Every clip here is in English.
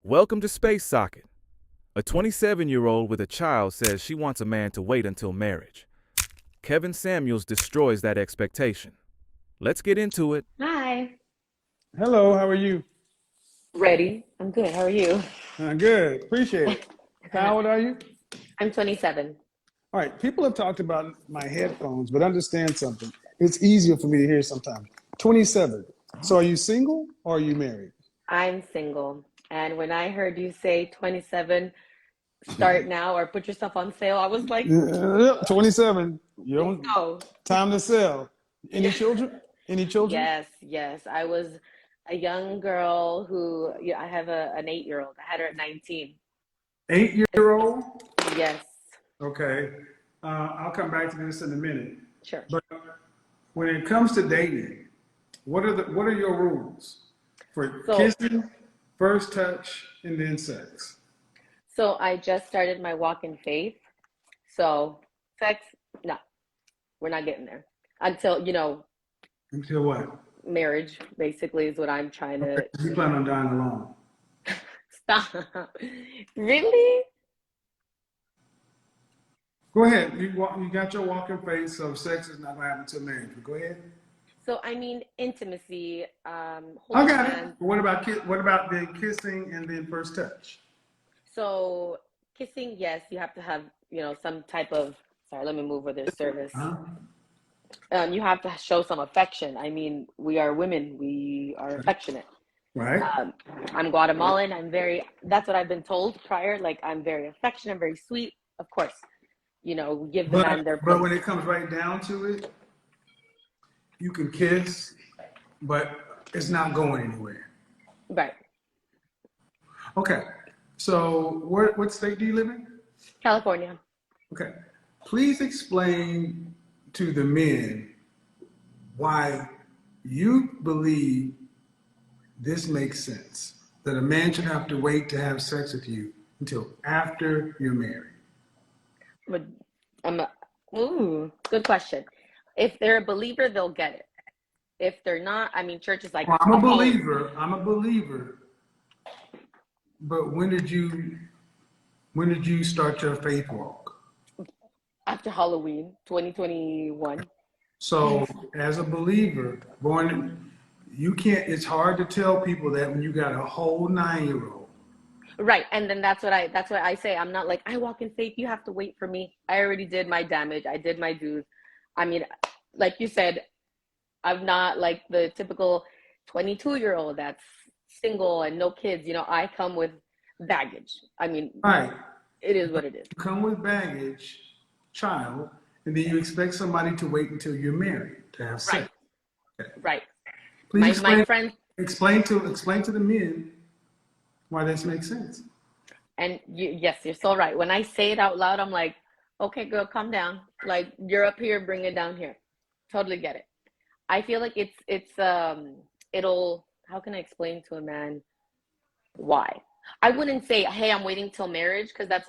Welcome to Space Socket. A 27-year-old with a child says she wants a man to wait until marriage. Kevin Samuels destroys that expectation. Let's get into it. Hi. Hello, how are you? Ready? I'm good. How are you? Good, appreciate it. How old are you? I'm 27. All right, people have talked about my headphones, but understand something. It's easier for me to hear sometimes. 27. So are you single or are you married? I'm single. And when I heard you say 27, start now or put yourself on sale, I was like, 27. You let's don't go. time to sell. Any Yeah. children? Any children? Yes, yes. I was a young girl who, yeah, I have an 8-year-old. I had her at 19. 8-year old? Yes, Okay. I'll come back to this in a minute. sure. But when it comes to dating, what are your rules for So, kissing, first touch, and then sex? so I just started my walk in faith. So, sex, no, we're not getting there until, Until what? marriage basically is what I'm trying Okay, to you plan on dying alone. stop. Really? Go ahead. You got your walking face, so sex is not going to happen until marriage. But go ahead. So I mean intimacy, I holding got it. hands. What about the kissing and then first touch? So kissing, yes, you have to have, some type of, sorry, let me move where there's service. Huh? You have to show some affection. I mean, we are women, we are affectionate. Right. Um, I'm Guatemalan. That's what I've been told prior. Like, I'm very affectionate, very sweet. Of course, we give the man their But place. when it comes right down to it, you can kiss, but it's not going anywhere. Right. Okay. So what state do you live in? California. Okay. Please explain to the men why you believe this makes sense that a man should have to wait to have sex with you until after you're married. But good question. If they're a believer, they'll get it. If they're not, I mean, church is like, Well, I'm a I'll follow believer. I'm a believer. But when did you start your faith walk? after Halloween 2021. So as a believer, you can't. It's hard to tell people that when you got a whole 9-year-old. Right. And then that's what I say. I'm not like, I walk in faith, you have to wait for me. I already did my damage. I did my dues. I mean, like you said, I'm not like the typical 22-year-old that's single and no kids. I come with baggage. I mean, Right. it is what it is. You come with baggage, child, and then you expect somebody to wait until you're married to have Right. sex. Okay. Right. Please My explain. friend, Explain to the men why this makes sense. and yes, you're so right. When I say it out loud, I'm like, okay, girl, calm down. Like, you're up here, bring it down here. Totally get it. I feel like it'll, how can I explain to a man why? I wouldn't say, hey, I'm waiting till marriage, because that's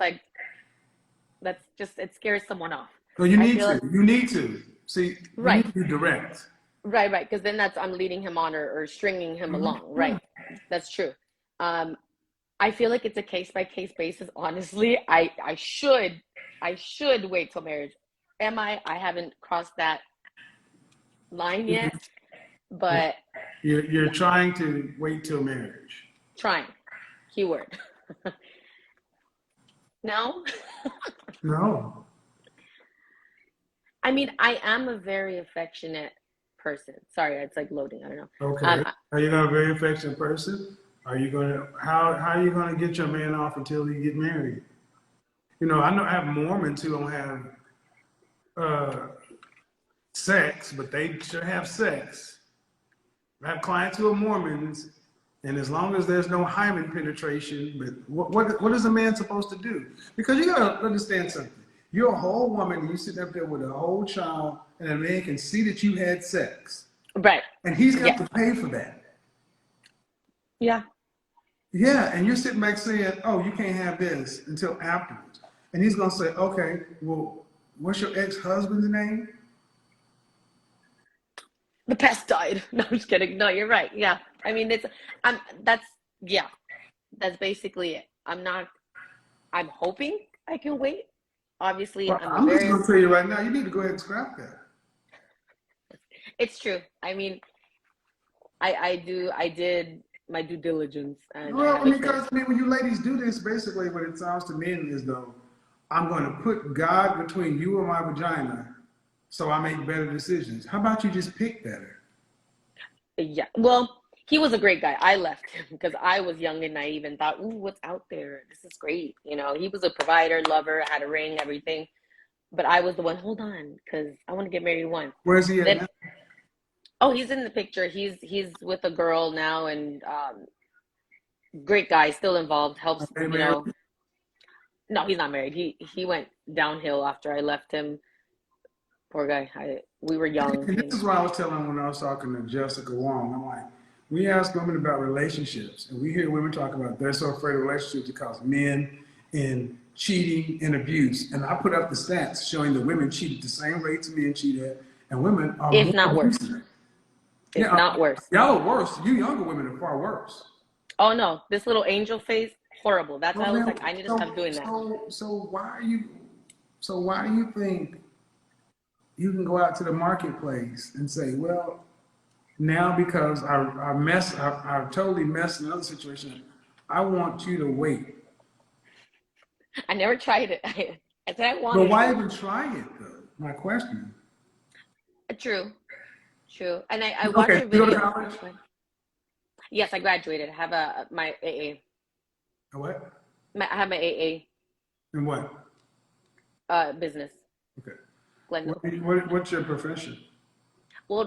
just, it scares someone off. So you I need feel to. like, You need to. See, you right, need to be direct. right, because then I'm leading him on, or stringing him along. Right. That's true. Um, I feel like it's a case by case basis. Honestly, I should wait till marriage. Am I? I haven't crossed that line yet, but You're trying to wait till marriage. trying. Keyword. No? No. I mean, I am a very affectionate person. Sorry, it's like loading. I don't know. Okay. I- Are you gonna be a very affectionate person? Are you gonna how are you gonna get your man off until you get married? I have Mormons who don't have uh, sex, but they should have sex. I have clients who are Mormons, and as long as there's no hymen penetration, but what is a man supposed to do? Because you gotta understand something. You're a whole woman, and you sit up there with a whole child, and a man can see that you had sex, right. and he's got Yes. to pay for that. Yeah. Yeah, and you're sitting back saying, "Oh, you can't have this until afterwards," and he's gonna say, "Okay, well, what's your ex-husband's name?" The pest died. No, I'm just kidding. No, you're right. Yeah. I mean, that's, yeah. That's basically it. I'm hoping I can wait. Obviously, Well, I'm I'm just very, going to tell you right now, you need to go ahead and scrap that. it's true. I mean, I did my due diligence and I Well, have a kid. because I mean, when you ladies do this, basically what it sounds to men is though, I'm going to put God between you and my vagina so I make better decisions. How about you just pick better? Yeah. Well, he was a great guy. I left him because I was young and naive and thought, ooh, what's out there? This is great. You know, he was a provider, lover, had a ring, everything. But I was the one, hold on, because I want to get married once. Where's he at Then, now? oh, he's in the picture. He's with a girl now and great guy, still involved, helps, Are they you married? know. No, he's not married. He went downhill after I left him. Poor guy. We were young, And you this know. is what I was telling when I was talking to Jessica Wong. I'm like, we ask women about relationships, and we hear women talk about they're so afraid of relationships because men and cheating and abuse. And I put up the stats showing that women cheat at the same rates men cheat at, and women are If more not worse. abusive. If Yeah, not worse. y'all are worse. You younger women are far worse. Oh no, this little angel face, horrible. That's why I Well, was then, like, I need to stop doing that. so why do you think you can go out to the marketplace and say, well, now because I totally messed another situation, I want you to wait. I never tried it. I said I But wanted why to. even try it though? My question. True, true. And I watched Okay, your you go to video. college? Yes, I graduated. I have my AA. A what? I have my AA And what? business. Okay. Glendale. What's your profession? Well,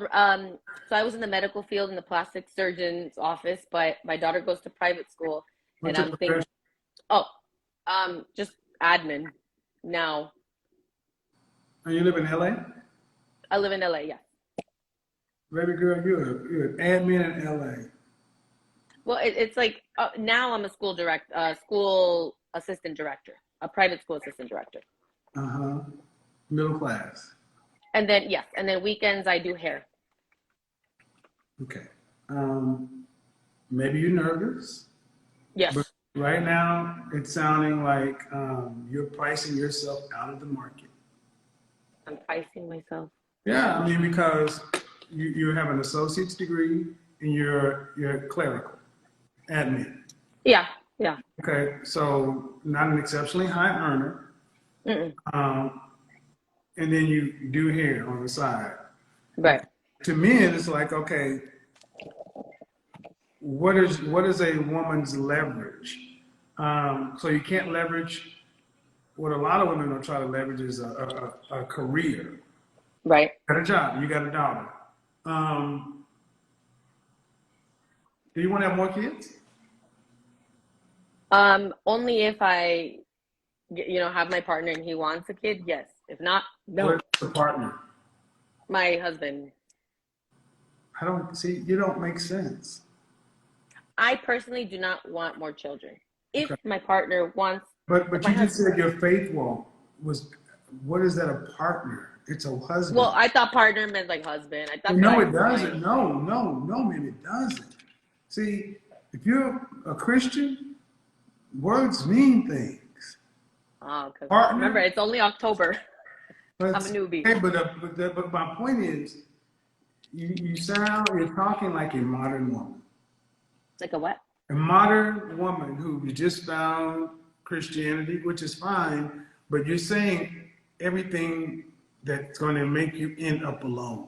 so I was in the medical field in the plastic surgeon's office, but my daughter goes to private school, and What's your I'm thinking, profession? oh, just admin now. And you live in LA? I live in LA, yeah. Baby girl, you're an admin in LA. Well, it's like now I'm a school assistant director, a private school assistant director. Uh-huh. Middle class. And then yes, and then weekends I do hair. Okay. Maybe you're nervous, Yes, but right now it's sounding like you're pricing yourself out of the market. I'm pricing myself. Yeah, I mean because you have an associate's degree and you're clerical, admin. Yeah, yeah. Okay, so not an exceptionally high earner, Mm-mm. and then you do hair on the side. Right. To men, it's like, okay, what is a woman's leverage? So you can't leverage what a lot of women will try to leverage is a career. Right. You got a job, you got a daughter. Um, do you want to have more kids? Only if I, have my partner and he wants a kid. Yes. If not, no. What's the partner? My husband. I don't see. You don't make sense. I personally do not want more children. If Okay. my partner wants, But if you my just husband. said your faith walk was. What is that? A partner? It's a husband. Well, I thought partner meant like husband. That's No, what it doesn't. No, man, it doesn't. See, if you're a Christian, words mean things. Oh, because Partner. remember, it's only October. But, I'm a newbie. hey, but my point is, you're talking like a modern woman. Like a what? A modern woman who just found Christianity, which is fine, but you're saying everything that's going to make you end up alone.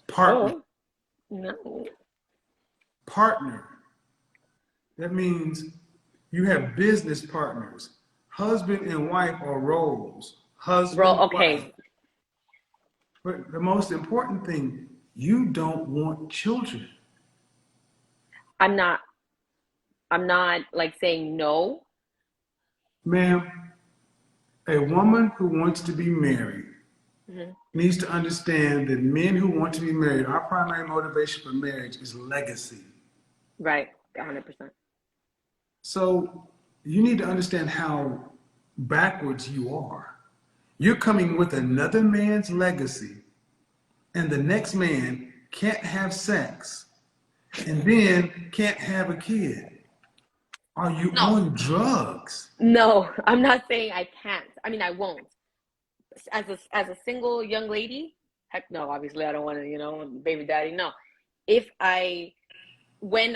Partner. Oh, no. Partner. That means you have business partners. Husband and wife are roles. Husband, Okay. wife. But the most important thing, you don't want children. I'm not like saying no. Ma'am, a woman who wants to be married needs to understand that men who want to be married, our primary motivation for marriage is legacy. Right. 100%. So you need to understand how backwards you are. You're coming with another man's legacy, and the next man can't have sex and then can't have a kid. Are you No, on drugs? no, I'm not saying I can't. I mean, I won't. As a single young lady, heck no. Obviously, I don't want to, baby daddy. No. If I we're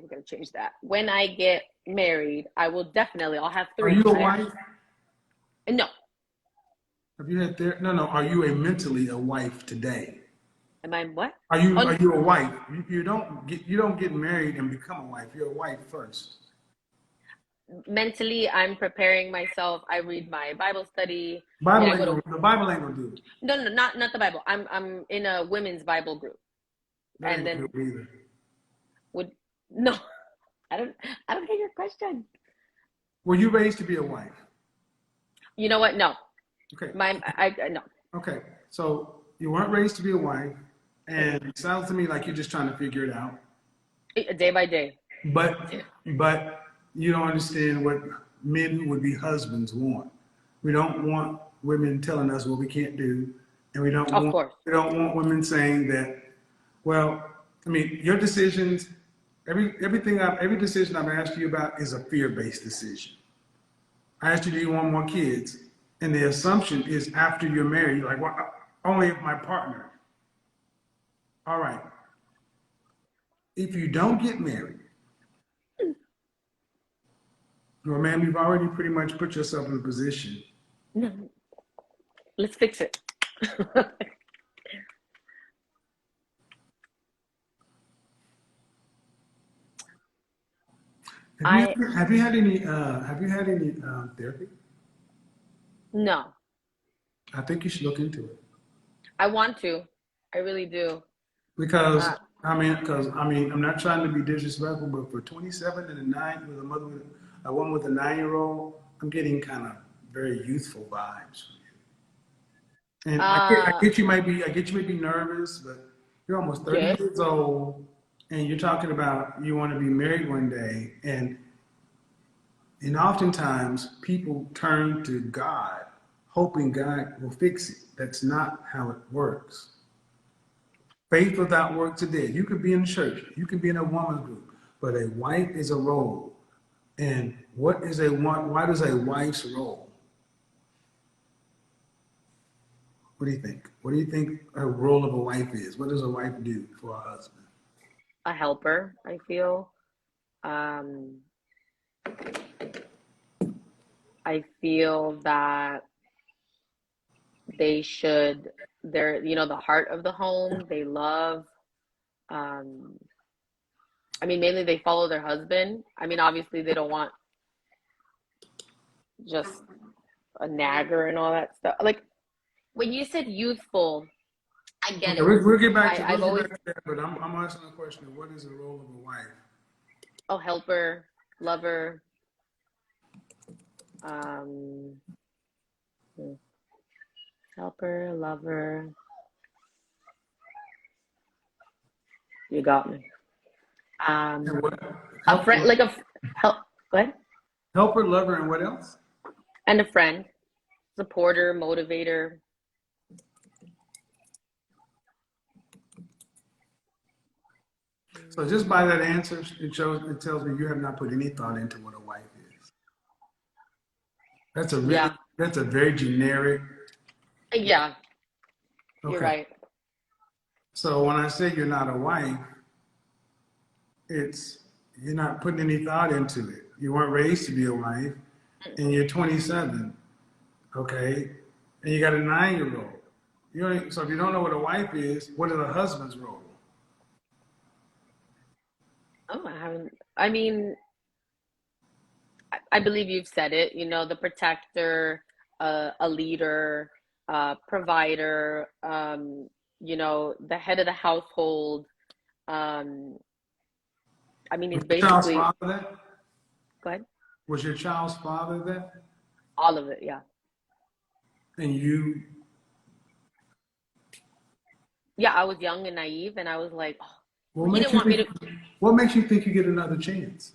gonna change that. When I get married, I'll have Are three. you a wife? No. Have you had no, no. Are you a mentally a wife today? Am I what? Are On you a wife? You don't get married and become a wife. You're a wife first. Mentally, I'm preparing myself. I read my Bible study. I mean, Bible I ain't go to gonna, the Bible ain't gonna do it. no, not the Bible. I'm in a women's Bible group, That and ain't gonna then do it either. would no, I don't I don't get your question. Were you raised to be a wife? You know what? No, Okay. I no. Okay. So you weren't raised to be a wife, and it sounds to me like you're just trying to figure it out. Day by day. But but you don't understand what men who would be husbands want. We don't want women telling us what we can't do, and Of course. we don't want women saying that. Well, I mean, your decisions, every decision I've asked you about is a fear-based decision. I asked you, do you want more kids? And the assumption is after you're married, you're like, well, only if my partner. All right. If you don't get married, well, man, you've already pretty much put yourself in a position. No, let's fix it. I have you had any therapy? no. I think you should look into it I want to. I really do. because Uh, I mean, I'm not trying to be disrespectful, but for 27 and a nine with a woman with a 9-year-old, I'm getting kind of very youthful vibes. And uh, I get you may be nervous, but you're almost 30 yes. years old, and you're talking about you want to be married one day, and oftentimes people turn to God, hoping God will fix it. That's not how it works. Faith without works is dead. You could be in church, you could be in a woman group, but a wife is a role. And why does a wife's role? What do you think? What do you think a role of a wife is? What does a wife do for a husband? A helper, I feel. Um, I feel that they should, they're, the heart of the home. They love, um, I mean, mainly they follow their husband. I mean, obviously they don't want just a nagger and all that stuff. Like when you said youthful, I get Okay, it. we'll I've get always, back to that, but I'm asking a question of what is the role of a wife? oh, helper, lover, um, helper, lover. You got me. And what? A friend, Helper, like a help. Go ahead. helper, lover, and what else? And a friend, supporter, motivator. So just by that answer, it tells me you have not put any thought into what a wife is. Yeah, That's a very generic. yeah, you're Okay. right. So when I say you're not a wife, it's you're not putting any thought into it. You weren't raised to be a wife, and you're 27, okay, and you got a 9-year-old. So if you don't know what a wife is, what is a husband's role? Oh, I haven't. I mean, I believe you've said it. The protector, a leader, provider. The head of the household. Um, I mean, Was he's your child's basically. father that? Go ahead. Was your child's father that? All of it. Yeah. And you, Yeah, I was young and naive, and I was like, oh, what he makes didn't you want me think? to. What makes you think you get another chance?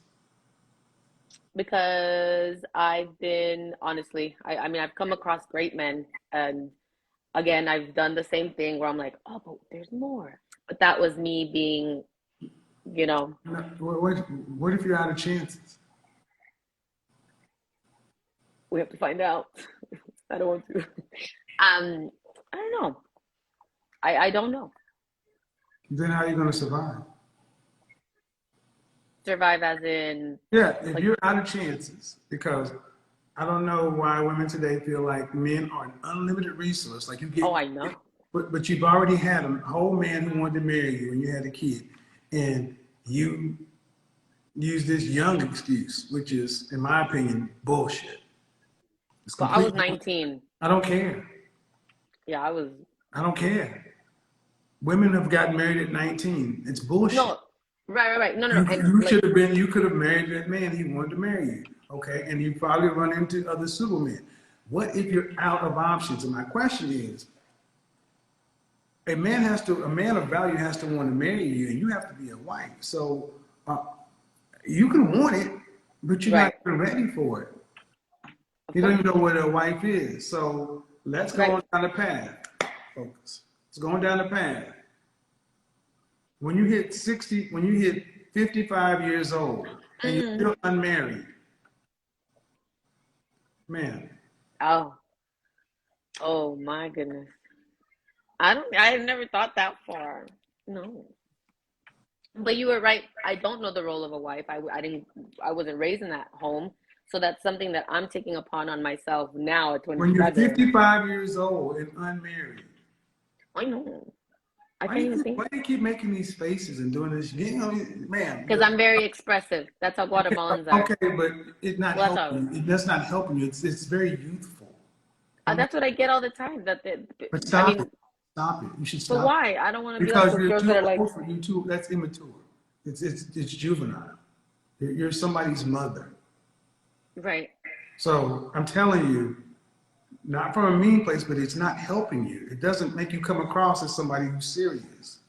Because I've been honestly, I mean, I've come across great men, and again, I've done the same thing where I'm like, oh, but there's more. But that was me being, you know, What if you're out of chances? We have to find out. I don't want to. I don't know. I don't know. Then how are you going to survive? Survive as in Yeah, if like, you're out of chances, because I don't know why women today feel like men are an unlimited resource. Like you get, oh, I know. but you've already had a whole man who wanted to marry you when you had a kid, and you use this young excuse, which is, in my opinion, bullshit. It's But I was complete. 19. I don't care. Yeah, I was. I don't care. Women have gotten married at 19. It's bullshit. No, right. No. You, And you like, should have been. You could have married that man. He wanted to marry you. Okay, and you probably run into other supermen. What if you're out of options? And my question is, a man of value has to want to marry you, and you have to be a wife. So you can want it, but you're not right, even ready for it. of You don't course. even know what a wife is. So let's go Right. on down the path, folks. Let's go on down the path. When you hit 60, when you hit 55 years old and you're still unmarried, man. Oh my goodness. I never thought that far. No. But you were right. I don't know the role of a wife. I wasn't raised in that home. So that's something that I'm taking upon on myself now at When you're 27. 55 years old and unmarried, I know. I why can't do even you, think why do you keep making these faces and doing this? You know, man. because I'm very expressive. That's how Guatemalans are. Okay, but it's not Well, that's how. helping you. That's not helping you. It's very youthful. That's what I get all the time. But I stop it. mean, Stop it. You should but stop why? I don't want it. to be like Because those you're girls too that are like, old for you too. That's immature. It's juvenile. You're somebody's mother. right. So I'm telling you, not from a mean place, but it's not helping you. It doesn't make you come across as somebody who's serious.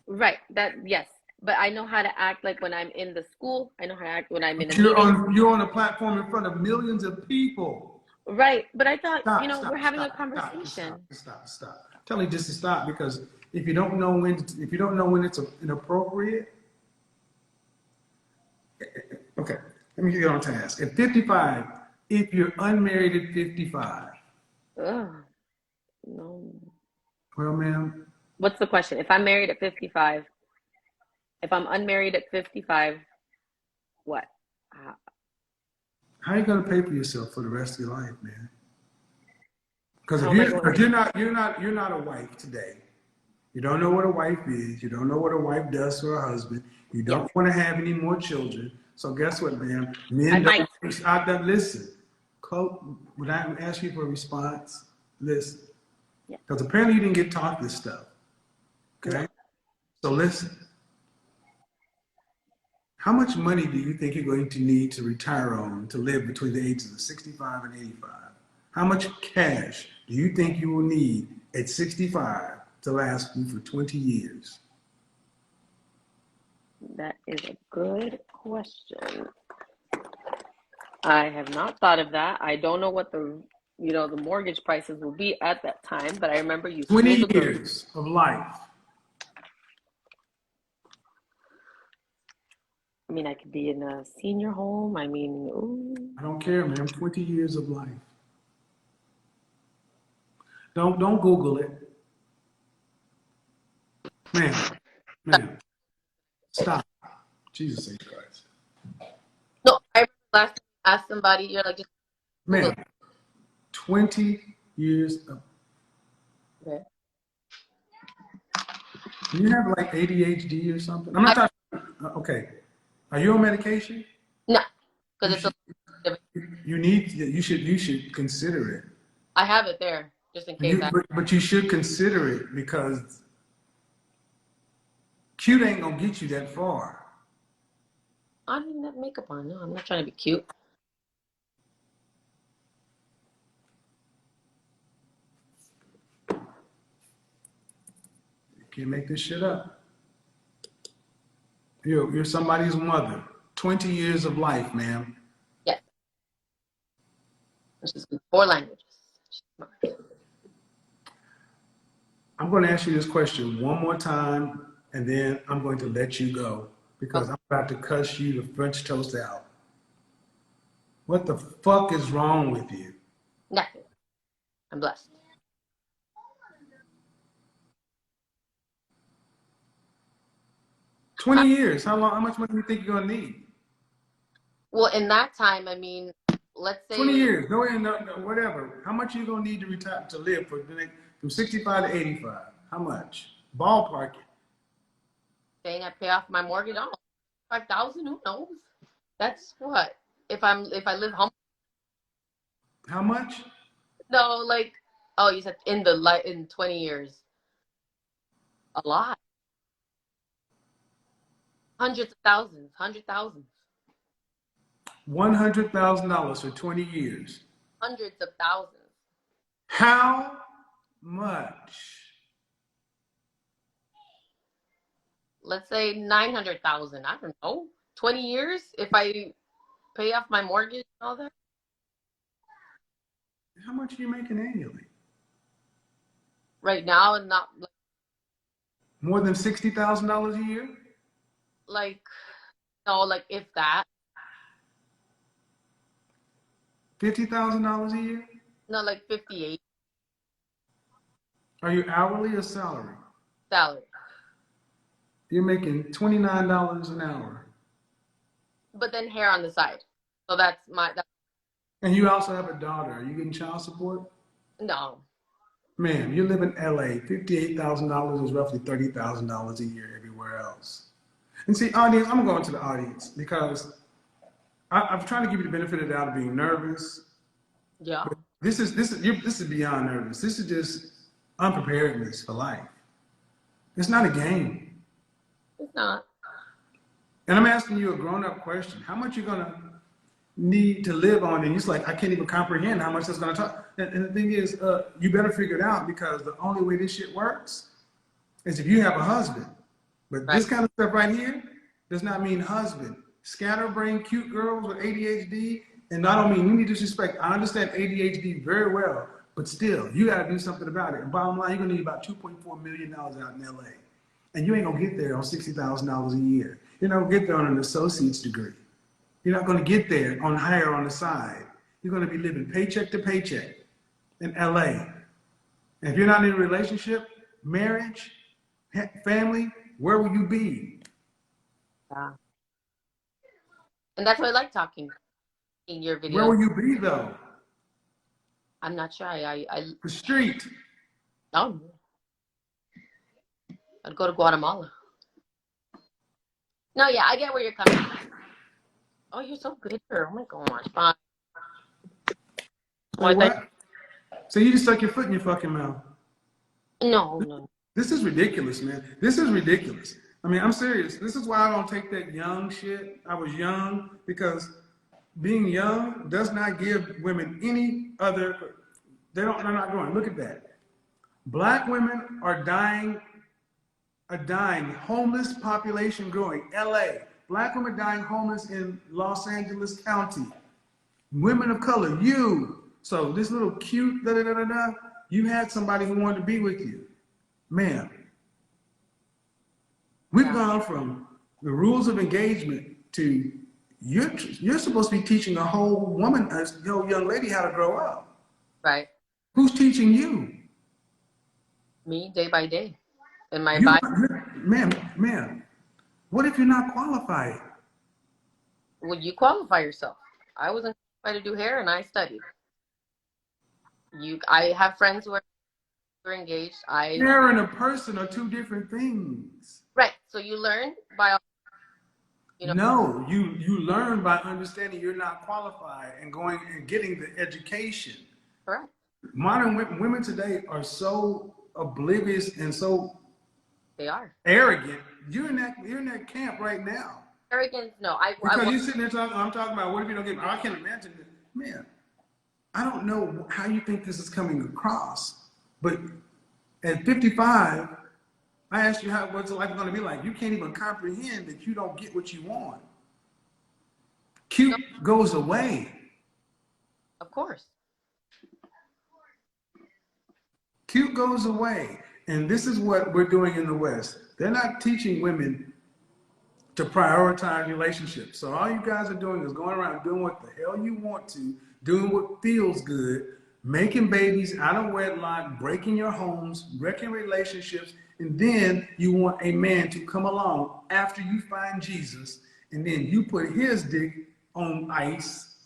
Right. Yes. But I know how to act like when I'm in the school. I know how to act when I'm in a You're meeting. you're on a platform in front of millions of people. Right. But I thought, Stop, we're having a stop, conversation. stop. Tell you just to stop, because if you don't know when it's inappropriate, okay, let me get on task. At 55, if you're unmarried at 55, Ugh, no. well, ma'am, What's the question? If I'm married at 55, if I'm unmarried at 55, what? how are you going to pay for yourself for the rest of your life, man? Because How am I going if to? you're not a wife today. You don't know what a wife is. You don't know what a wife does for her husband. You Yes. don't want to have any more children. So guess what, ma'am? I Men might. don't. I don't listen. When I ask you for a response, listen. Yeah. Because apparently you didn't get taught this stuff. Okay. No. So listen. How much money do you think you're going to need to retire on to live between the ages of 65 and 85? How much cash do you think you will need at 65 to last you for 20 years? That is a good question. I have not thought of that. I don't know what the mortgage prices will be at that time, but I remember you schooled 20 the girls. years of life. I mean, I could be in a senior home. I mean, ooh. I don't care, man. 20 years of life. Don't Google it. Man, stop. Jesus H. Christ. No, I remember last time I asked somebody, you're like, just Man, 20 years of. okay. Do you have like ADHD or something? I'm not talking. Okay. Are you on medication? No, because You should consider it. I have it there just in case. But you should consider it, because cute ain't gonna get you that far. I don't even have makeup on. No, I'm not trying to be cute. You can't make this shit up. You're somebody's mother. 20 years of life, ma'am. Yes. She's 4 languages. I'm going to ask you this question one more time, and then I'm going to let you go, because I'm about to cuss you the French toast out. What the fuck is wrong with you? Nothing. I'm blessed. $20 years. How long? How much money do you think you're gonna need? Well, in that time, I mean, let's say 20 years. No, whatever. How much are you gonna need to retire to live for from 65 to 85? How much? Ballpark it. saying I pay off my mortgage, I don't know, 5,000. Who knows? That's what if I live home. How much? No, like, oh, you said in 20 years, a lot, hundreds of thousands, 100,000, $100,000 for 20 years. hundreds of thousands. How much? Let's say 900,000. I don't know. 20 years if I pay off my mortgage and all that. How much are you making annually? Right now, and not More than $60,000 a year? like no, like if that. $50,000 a year? No, like 58 Are you hourly or salary? salary. You're making $29 an hour. But then hair on the side. So that's And you also have a daughter. Are you getting child support? no. Man, you live in LA. $58,000 is roughly $30,000 a year everywhere else. And see, audience, I'm going to the audience because I'm trying to give you the benefit of the doubt of being nervous. Yeah. This is beyond nervous. This is just unpreparedness for life. It's not a game. It's not. And I'm asking you a grown-up question. How much you gonna need to live on? And it's like, I can't even comprehend how much that's gonna talk. And the thing is, you better figure it out because the only way this shit works is if you have a husband. But Right. this kind of stuff right here does not mean husband. Scatterbrain, cute girls with ADHD, and I don't mean any disrespect. I understand ADHD very well, but still, you gotta do something about it. And bottom line, you're gonna need about $2.4 million out in LA. And you ain't gonna get there on $60,000 a year. You're not gonna get there on an associate's degree. You're not gonna get there on higher on the side. You're gonna be living paycheck to paycheck in LA. And if you're not in a relationship, marriage, family, where will you be? Yeah. And that's why I like talking in your videos. Where will you be though? I'm not sure. I The street. oh, I'd go to Guatemala. No, yeah, I get where you're coming from. Oh, you're so good here. Oh my gosh. Fine. Like what? So you just stuck your foot in your fucking mouth. No. This is ridiculous, man. This is ridiculous. I mean, I'm serious. This is why I don't take that young shit. I was young because being young does not give women any other, they're not going. Look at that. Black women are dying, homeless population growing. LA. Black women dying homeless in Los Angeles County. Women of color, you. So this little cute you had somebody who wanted to be with you. Ma'am, we've gone from the rules of engagement to you're supposed to be teaching a whole woman, a young lady how to grow up. Right. Who's teaching you? Me, day by day. In my body. Ma'am, what if you're not qualified? Would you qualify yourself? I wasn't qualified to do hair and I studied. I have friends who are engaged. Hair and a person are two different things. Right. So you learn by No, you learn by understanding you're not qualified and going and getting the education. Correct. Modern women today are so oblivious and so they are arrogant. You're in that camp right now. Arrogance? No, because you're sitting there talking. I'm talking about what if you don't get? I can't imagine it, man. I don't know how you think this is coming across, but at 55, I asked you what's life going to be like. You can't even comprehend that you don't get what you want. Cute goes away. Of course. Cute goes away. And this is what we're doing in the West. They're not teaching women to prioritize relationships. So all you guys are doing is going around doing what the hell you want to, doing what feels good, making babies out of wedlock, breaking your homes, wrecking relationships, and then you want a man to come along after you find Jesus, and then you put his dick on ice.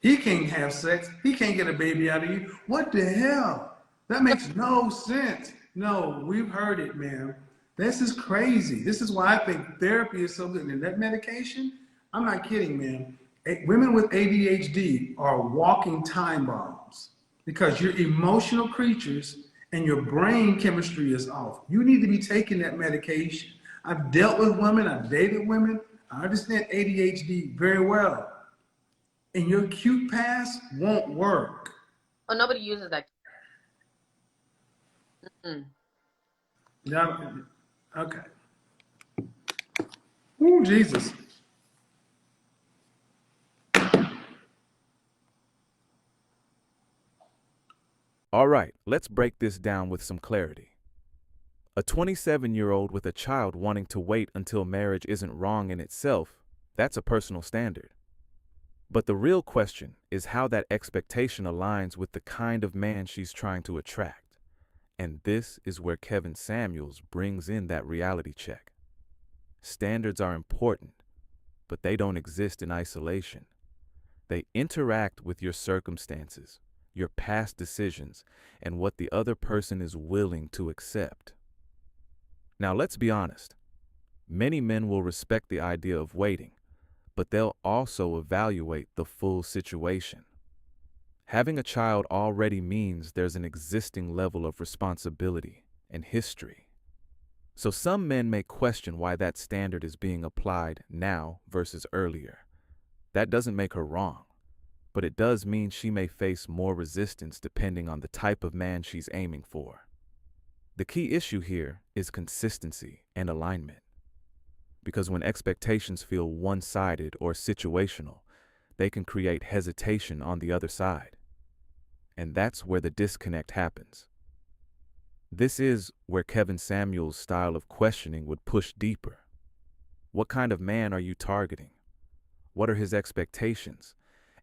He can't have sex. He can't get a baby out of you. What the hell? That makes no sense. No, we've heard it, man. This is crazy. This is why I think therapy is so good. And that medication, I'm not kidding, man. Women with ADHD are walking time bombs because you're emotional creatures and your brain chemistry is off. You need to be taking that medication. I've dealt with women, I've dated women. I understand ADHD very well. And your cute pass won't work. Oh, nobody uses that. Yeah. Okay. Ooh, Jesus. All right, let's break this down with some clarity. A 27-year-old with a child wanting to wait until marriage isn't wrong in itself, that's a personal standard. But the real question is how that expectation aligns with the kind of man she's trying to attract. And this is where Kevin Samuels brings in that reality check. Standards are important, but they don't exist in isolation. They interact with your circumstances, your past decisions, and what the other person is willing to accept. Now, let's be honest. Many men will respect the idea of waiting, but they'll also evaluate the full situation. Having a child already means there's an existing level of responsibility and history. So some men may question why that standard is being applied now versus earlier. That doesn't make her wrong, but it does mean she may face more resistance depending on the type of man she's aiming for. The key issue here is consistency and alignment. Because when expectations feel one-sided or situational, they can create hesitation on the other side. And that's where the disconnect happens. This is where Kevin Samuels' style of questioning would push deeper. What kind of man are you targeting? What are his expectations?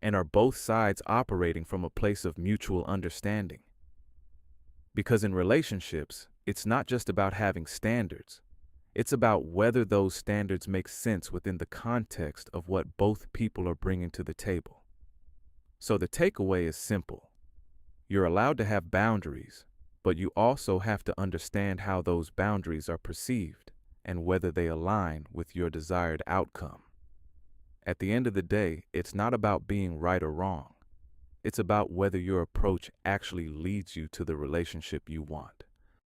And are both sides operating from a place of mutual understanding? Because in relationships, it's not just about having standards. It's about whether those standards make sense within the context of what both people are bringing to the table. So the takeaway is simple. You're allowed to have boundaries, but you also have to understand how those boundaries are perceived and whether they align with your desired outcome. At the end of the day, it's not about being right or wrong. It's about whether your approach actually leads you to the relationship you want.